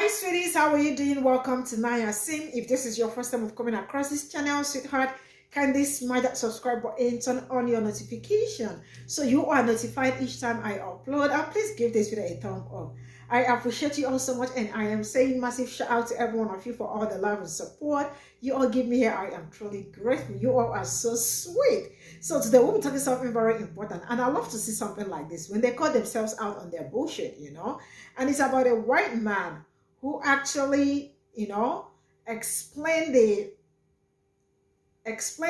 Hi sweeties, how are you doing? Welcome to Naya Sim. If this is your first time of coming across this channel, sweetheart, kindly smash that subscribe button, turn on your notification so you are notified each time I upload, and please give this video a thumb up. I appreciate you all so much, and I am saying massive shout out to every one of you for all the love and support you all give me here. I am truly grateful. You all are so sweet. So today we'll be talking something very important, and I love to see something like this when they call themselves out on their bullshit, and it's about a white man who actually, explain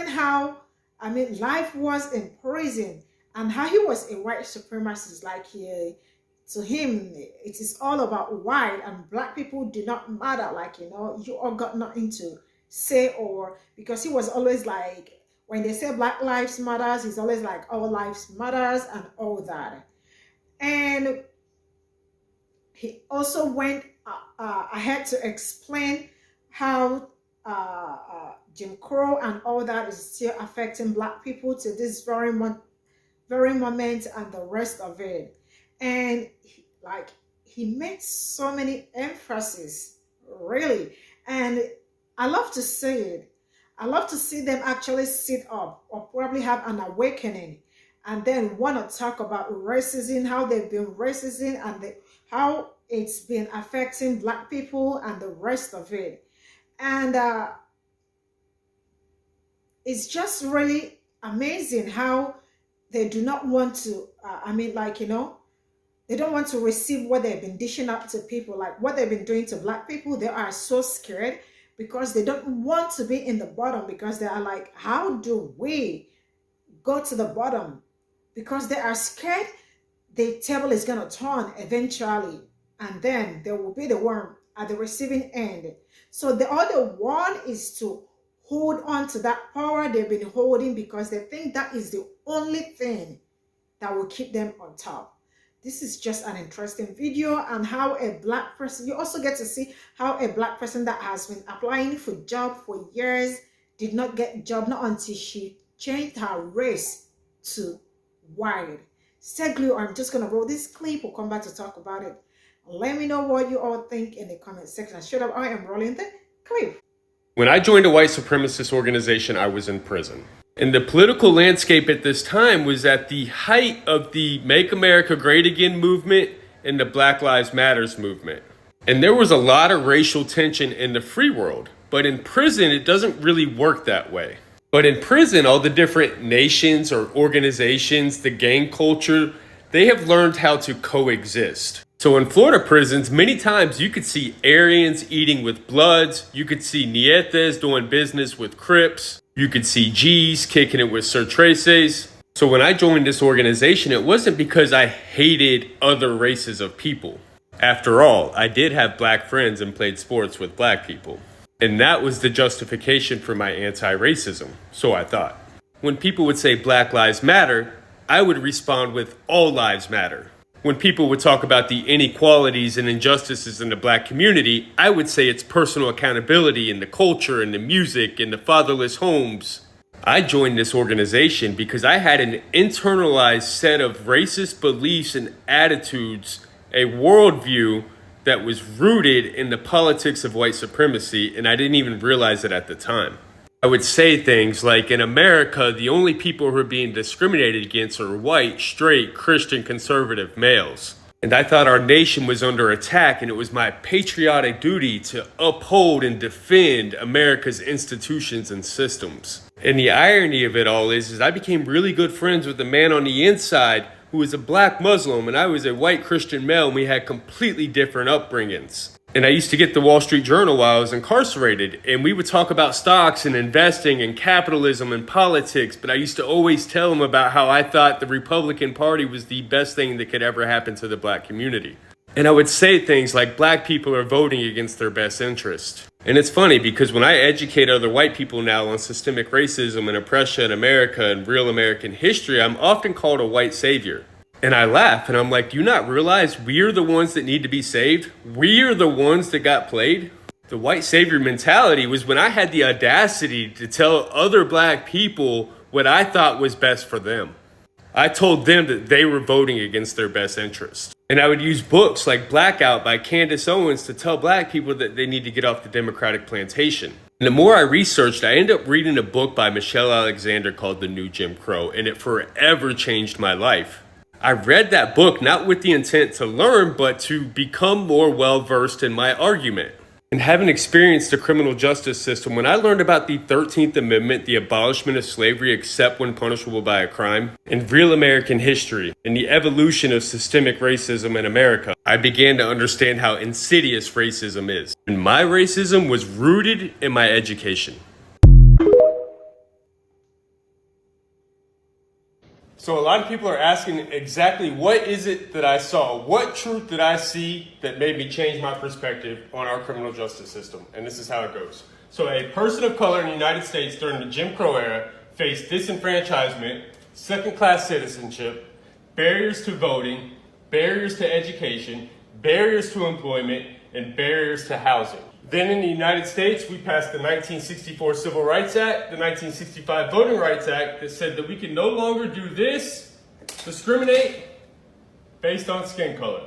how, life was in prison and how he was a white supremacist. Like, to him, it is all about white and black people do not matter. Like, you all got nothing to say, or because he was always like, when they say Black Lives Matters, he's always like, all lives matters and all that. And he also went ahead to explain how Jim Crow and all that is still affecting black people to this very moment and the rest of it. And he made so many emphasis, really. And I love to say it. I love to see them actually sit up or probably have an awakening and then want to talk about racism, how they've been racism, and how it's been affecting black people and the rest of it. And it's just really amazing how they do not want to, they don't want to receive what they've been dishing out to people, like what they've been doing to black people. They are so scared because they don't want to be in the bottom, because they are like, how do we go to the bottom? Because they are scared the table is going to turn eventually, and then there will be the one at the receiving end. So the other one is to hold on to that power they've been holding, because they think that is the only thing that will keep them on top. This is just an interesting video, and how a black person, you also get to see how a black person that has been applying for job for years did not get job, not until she changed her race to white. Stay glued. I'm just gonna roll this clip. We'll come back to talk about it. Let me know what you all think in the comment section. Straight up, I am rolling the clip. When I joined a white supremacist organization, I was in prison. And the political landscape at this time was at the height of the Make America Great Again movement and the Black Lives Matters movement. And there was a lot of racial tension in the free world. But in prison, it doesn't really work that way. But in prison, all the different nations or organizations, the gang culture, they have learned how to coexist. So in Florida prisons, many times you could see Aryans eating with Bloods. You could see Nietes doing business with Crips. You could see G's kicking it with Sir Traces. So when I joined this organization, it wasn't because I hated other races of people. After all, I did have black friends and played sports with black people. And that was the justification for my anti-racism, so I thought. When people would say Black Lives Matter, I would respond with all lives matter. When people would talk about the inequalities and injustices in the black community, I would say it's personal accountability in the culture and the music and the fatherless homes. I joined this organization because I had an internalized set of racist beliefs and attitudes, a worldview that was rooted in the politics of white supremacy, and I didn't even realize it at the time. I would say things like, in America, the only people who are being discriminated against are white, straight, Christian, conservative males. And I thought our nation was under attack, and it was my patriotic duty to uphold and defend America's institutions and systems. And the irony of it all is I became really good friends with the man on the inside who was a black Muslim, and I was a white Christian male, and we had completely different upbringings. And I used to get the Wall Street Journal while I was incarcerated, and we would talk about stocks and investing and capitalism and politics, but I used to always tell him about how I thought the Republican Party was the best thing that could ever happen to the black community. And I would say things like black people are voting against their best interest. And it's funny because when I educate other white people now on systemic racism and oppression in America and real American history, I'm often called a white savior. And I laugh and I'm like, do you not realize we're the ones that need to be saved? We're the ones that got played. The white savior mentality was when I had the audacity to tell other black people what I thought was best for them. I told them that they were voting against their best interest. And I would use books like Blackout by Candace Owens to tell black people that they need to get off the Democratic plantation. And the more I researched, I ended up reading a book by Michelle Alexander called The New Jim Crow, and it forever changed my life. I read that book not with the intent to learn, but to become more well-versed in my argument. And having experienced the criminal justice system, when I learned about the 13th Amendment, the abolishment of slavery except when punishable by a crime, and real American history, and the evolution of systemic racism in America, I began to understand how insidious racism is. And my racism was rooted in my education. So a lot of people are asking exactly what is it that I saw? What truth did I see that made me change my perspective on our criminal justice system? And this is how it goes. So a person of color in the United States during the Jim Crow era faced disenfranchisement, second-class citizenship, barriers to voting, barriers to education, barriers to employment, and barriers to housing. Then in the United States, we passed the 1964 Civil Rights Act, the 1965 Voting Rights Act that said that we can no longer do this, discriminate based on skin color.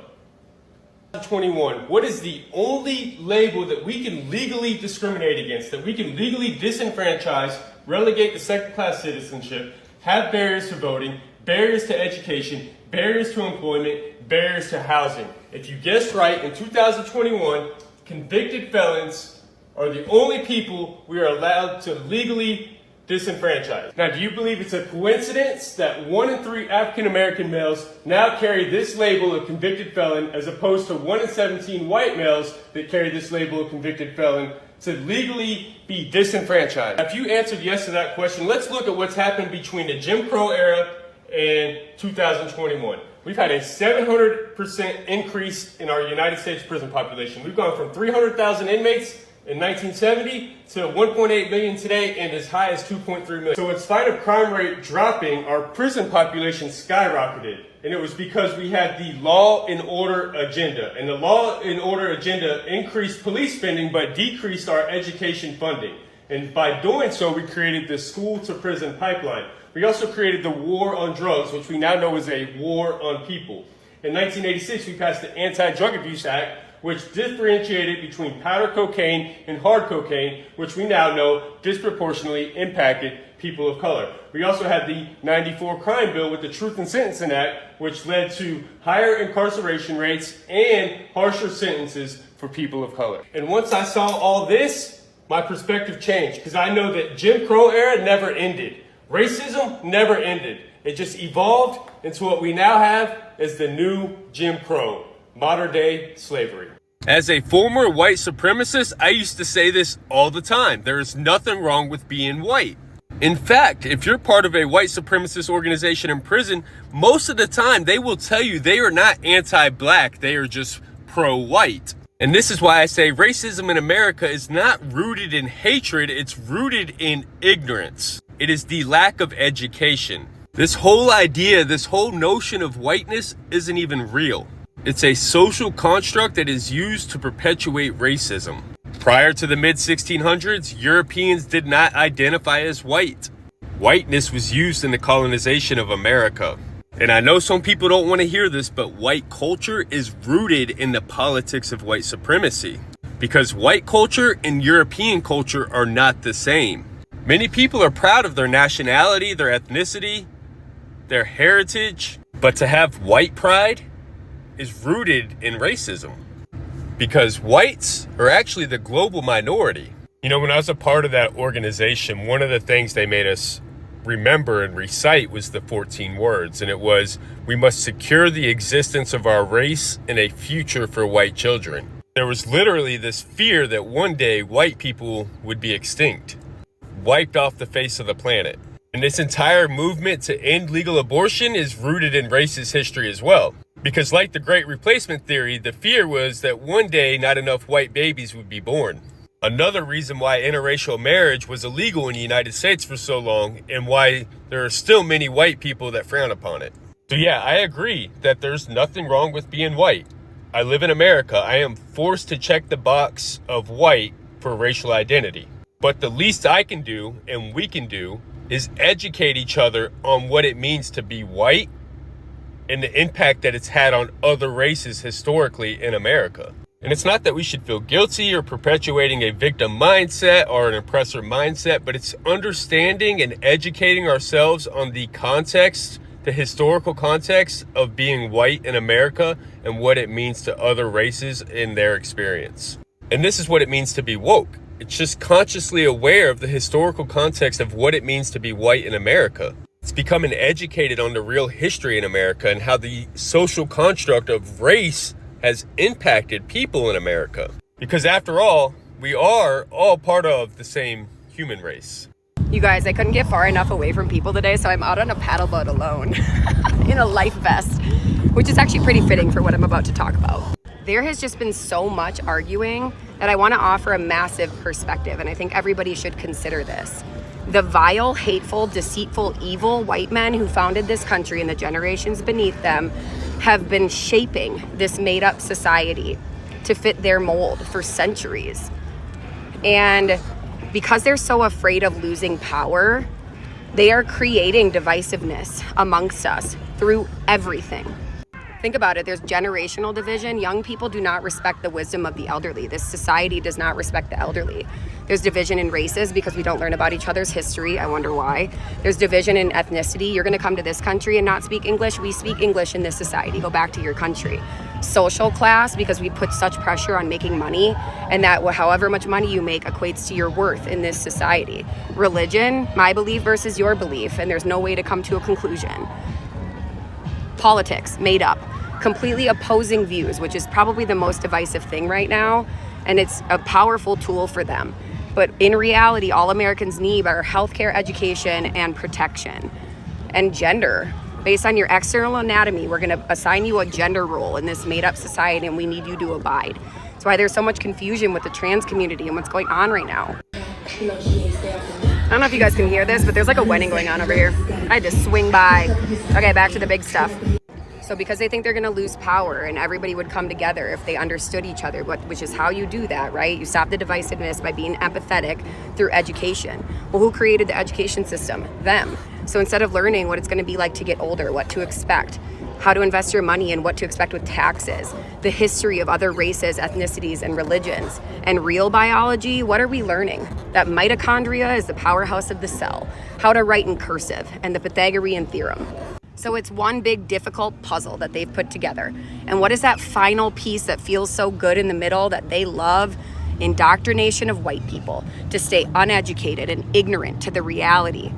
21, what is the only label that we can legally discriminate against, that we can legally disenfranchise, relegate to second-class citizenship, have barriers to voting, barriers to education, barriers to employment, barriers to housing? If you guessed right, in 2021, convicted felons are the only people we are allowed to legally disenfranchise. Now, do you believe it's a coincidence that 1 in 3 African American males now carry this label of convicted felon as opposed to 1 in 17 white males that carry this label of convicted felon to legally be disenfranchised? Now, if you answered yes to that question, let's look at what's happened between the Jim Crow era and 2021. We've had a 700% increase in our United States prison population. We've gone from 300,000 inmates in 1970 to 1.8 million today and as high as 2.3 million. So in spite of crime rate dropping, our prison population skyrocketed. And it was because we had the law and order agenda. And the law and order agenda increased police spending but decreased our education funding. And by doing so, we created the school to prison pipeline. We also created the war on drugs, which we now know is a war on people. In 1986, we passed the Anti-Drug Abuse Act, which differentiated between powder cocaine and hard cocaine, which we now know disproportionately impacted people of color. We also had the 94 crime bill with the Truth in Sentencing Act, which led to higher incarceration rates and harsher sentences for people of color. And once I saw all this, my perspective changed, because I know that Jim Crow era never ended. Racism never ended. It just evolved into what we now have as the new Jim Crow, modern day slavery. As a former white supremacist, I used to say this all the time. There is nothing wrong with being white. In fact, if you're part of a white supremacist organization in prison, most of the time they will tell you they are not anti-black, they are just pro-white. And this is why I say racism in America is not rooted in hatred, it's rooted in ignorance. It is the lack of education. This whole idea, this whole notion of whiteness isn't even real. It's a social construct that is used to perpetuate racism. Prior to the mid-1600s, Europeans did not identify as white. Whiteness was used in the colonization of America. And I know some people don't want to hear this, but white culture is rooted in the politics of white supremacy. Because white culture and European culture are not the same. Many people are proud of their nationality, their ethnicity, their heritage, but to have white pride is rooted in racism. Because whites are actually the global minority. You know, when I was a part of that organization, one of the things they made us remember and recite was the 14 words. And it was, we must secure the existence of our race and a future for white children. There was literally this fear that one day white people would be extinct, wiped off the face of the planet. And this entire movement to end legal abortion is rooted in racist history as well. Because like the Great Replacement theory, the fear was that one day not enough white babies would be born. Another reason why interracial marriage was illegal in the United States for so long, and why there are still many white people that frown upon it. So yeah, I agree that there's nothing wrong with being white. I live in America. I am forced to check the box of white for racial identity. But the least I can do, and we can do, is educate each other on what it means to be white and the impact that it's had on other races historically in America. And it's not that we should feel guilty or perpetuating a victim mindset or an oppressor mindset, but it's understanding and educating ourselves on the context, the historical context of being white in America and what it means to other races in their experience. And this is what it means to be woke. It's just consciously aware of the historical context of what it means to be white in America. It's becoming educated on the real history in America and how the social construct of race has impacted people in America. Because after all, we are all part of the same human race. You guys, I couldn't get far enough away from people today, so I'm out on a paddle boat alone in a life vest, which is actually pretty fitting for what I'm about to talk about. There has just been so much arguing that I want to offer a massive perspective, and I think everybody should consider this. The vile, hateful, deceitful, evil white men who founded this country and the generations beneath them have been shaping this made-up society to fit their mold for centuries. And because they're so afraid of losing power, they are creating divisiveness amongst us through everything. Think about it. There's generational division. Young people do not respect the wisdom of the elderly. This society does not respect the elderly. There's division in races because we don't learn about each other's history. I wonder why. There's division in ethnicity. You're going to come to this country and not speak English. We speak English in this society. Go back to your country. Social class, because we put such pressure on making money, and that however much money you make equates to your worth in this society. Religion, my belief versus your belief, and there's no way to come to a conclusion. Politics, made up. Completely opposing views, which is probably the most divisive thing right now, and it's a powerful tool for them. But in reality, all Americans need are healthcare, education, and protection. And gender. Based on your external anatomy, we're going to assign you a gender role in this made-up society, and we need you to abide. That's why there's so much confusion with the trans community and what's going on right now. I don't know if you guys can hear this, but there's like a wedding going on over here. I had to swing by. Okay, back to the big stuff. So because they think they're going to lose power and everybody would come together if they understood each other, which is how you do that, right? You stop the divisiveness by being empathetic through education. Well, who created the education system? Them. So instead of learning what it's going to be like to get older, what to expect, how to invest your money and what to expect with taxes, the history of other races, ethnicities, and religions, and real biology, what are we learning? That mitochondria is the powerhouse of the cell, how to write in cursive, and the Pythagorean theorem. So it's one big difficult puzzle that they've put together. And what is that final piece that feels so good in the middle that they love? Indoctrination of white people to stay uneducated and ignorant to the reality.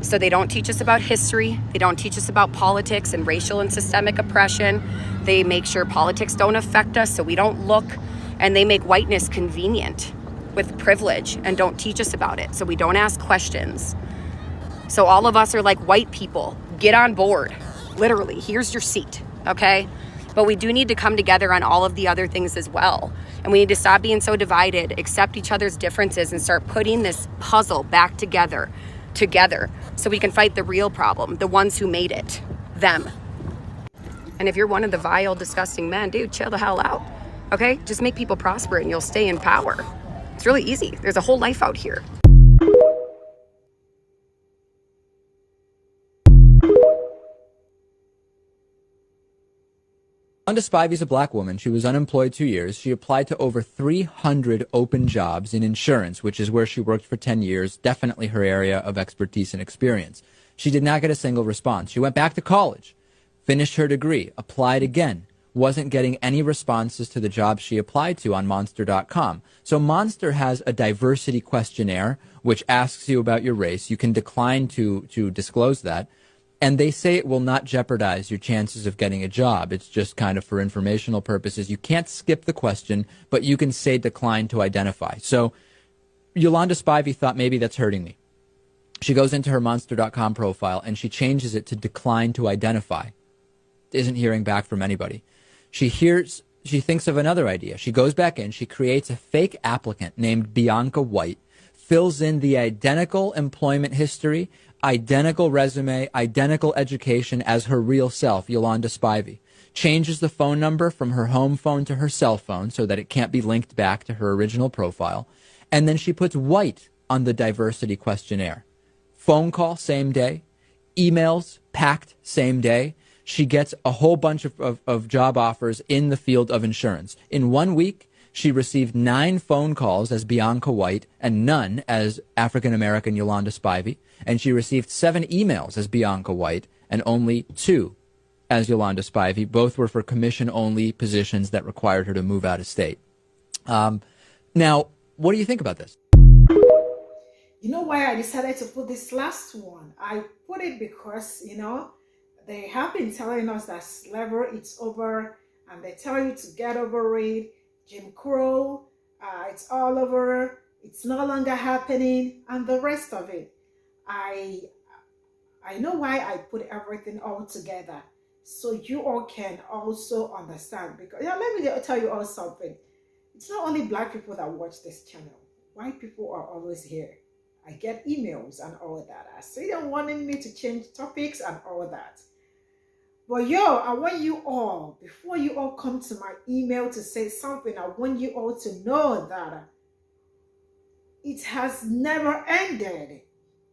So they don't teach us about history. They don't teach us about politics and racial and systemic oppression. They make sure politics don't affect us so we don't look. And they make whiteness convenient with privilege and don't teach us about it so we don't ask questions. So all of us are like white people. Get on board. Literally, here's your seat, okay? But we do need to come together on all of the other things as well. And we need to stop being so divided, accept each other's differences, and start putting this puzzle back together, so we can fight the real problem, the ones who made it, them. And if you're one of the vile, disgusting men, dude, chill the hell out, okay? Just make people prosper and you'll stay in power. It's really easy. There's a whole life out here. Yolanda Spivey is a black woman. She was unemployed 2 years. She applied to over 300 open jobs in insurance, which is where she worked for 10 years, definitely her area of expertise and experience. She did not get a single response. She went back to college, finished her degree, applied again, wasn't getting any responses to the jobs she applied to on Monster.com. So Monster has a diversity questionnaire, which asks you about your race. You can decline to disclose that. And they say it will not jeopardize your chances of getting a job. It's just kind of for informational purposes. You can't skip the question, but you can say decline to identify. So Yolanda Spivey thought maybe that's hurting me. She goes into her Monster.com profile and she changes it to decline to identify. Isn't hearing back from anybody. She thinks of another idea. She goes back in, she creates a fake applicant named Bianca White, fills in the identical employment history, identical resume, identical education as her real self, Yolanda Spivey. Changes the phone number from her home phone to her cell phone so that it can't be linked back to her original profile. And then she puts white on the diversity questionnaire. Phone call, same day. Emails, packed, same day. she gets a whole bunch of job offers in the field of insurance. In 1 week, she received 9 phone calls as Bianca White and none as African-American Yolanda Spivey. And she received 7 emails as Bianca White and only 2 as Yolanda Spivey. Both were for commission-only positions that required her to move out of state. Now, what do you think about this? You know why I decided to put this last one? I put it because, they have been telling us that slavery is over, and they tell you to get over it. Jim Crow, it's all over. It's no longer happening, and the rest of it. I know why I put everything all together, so you all can also understand. Because let me tell you all something. It's not only black people that watch this channel. White people are always here. I get emails and all that. I see them wanting me to change topics and all that. But I want you all, before you all come to my email to say something, I want you all to know that it has never ended.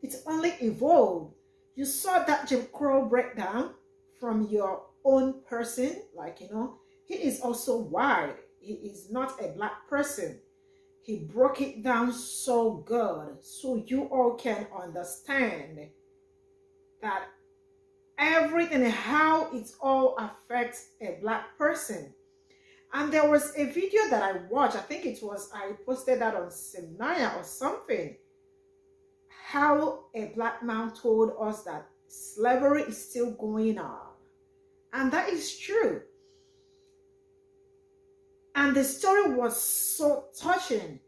It's only evolved. You saw that Jim Crow breakdown from your own person. He is also white. He is not a black person. He broke it down so good, so you all can understand that everything, how it all affects a black person. And there was a video that I watched, I think I posted that on Cimnanya or something, how a black man told us that slavery is still going on. And that is true. And the story was so touching.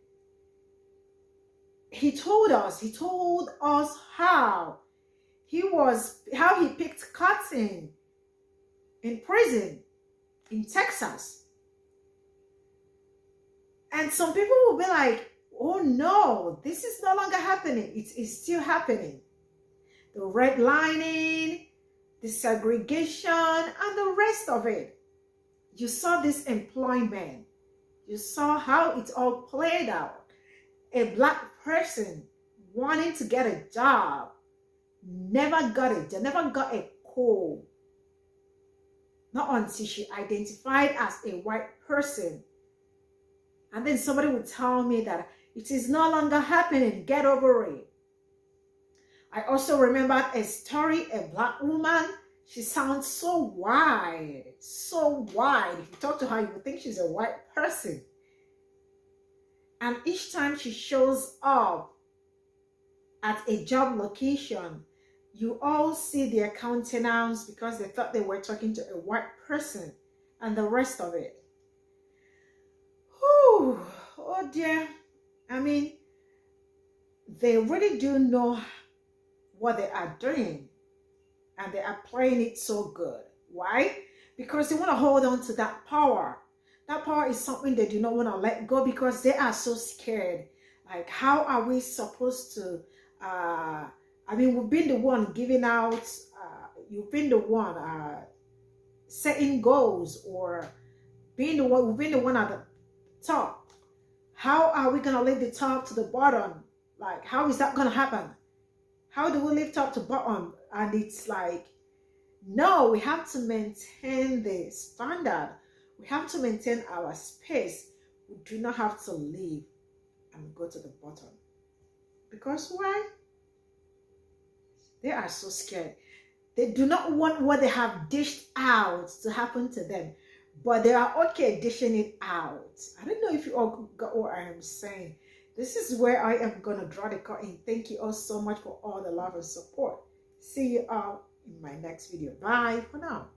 He told us how he picked cotton in prison in Texas. And some people will be like, oh no, this is no longer happening. It is still happening. The redlining, the segregation, and the rest of it. You saw this employment. You saw how it all played out. A black person wanting to get a job, never got it. They never got a call. Not until she identified as a white person. And then somebody would tell me that it is no longer happening. Get over it. I also remembered a story, a black woman. She sounds so wide, so wide. If you talk to her, you would think she's a white person. And each time she shows up at a job location, you all see their countenance because they thought they were talking to a white person and the rest of it. Whew, oh dear. I mean, they really do know what they are doing. And they are playing it so good. Why? Because they want to hold on to that power. That power is something they do not want to let go because they are so scared. Like, how are we supposed to, we've been the one giving out, you've been the one setting goals, or we've been the one at the top. How are we going to lift the top to the bottom? Like, how is that going to happen? How do we lift top to bottom? And it's like, no, we have to maintain the standard. We have to maintain our space. We do not have to leave and go to the bottom. Because why? They are so scared. They do not want what they have dished out to happen to them. But they are okay dishing it out. I don't know if you all got what I am saying. This is where I am going to draw the curtain. Thank you all so much for all the love and support. See you all in my next video. Bye for now.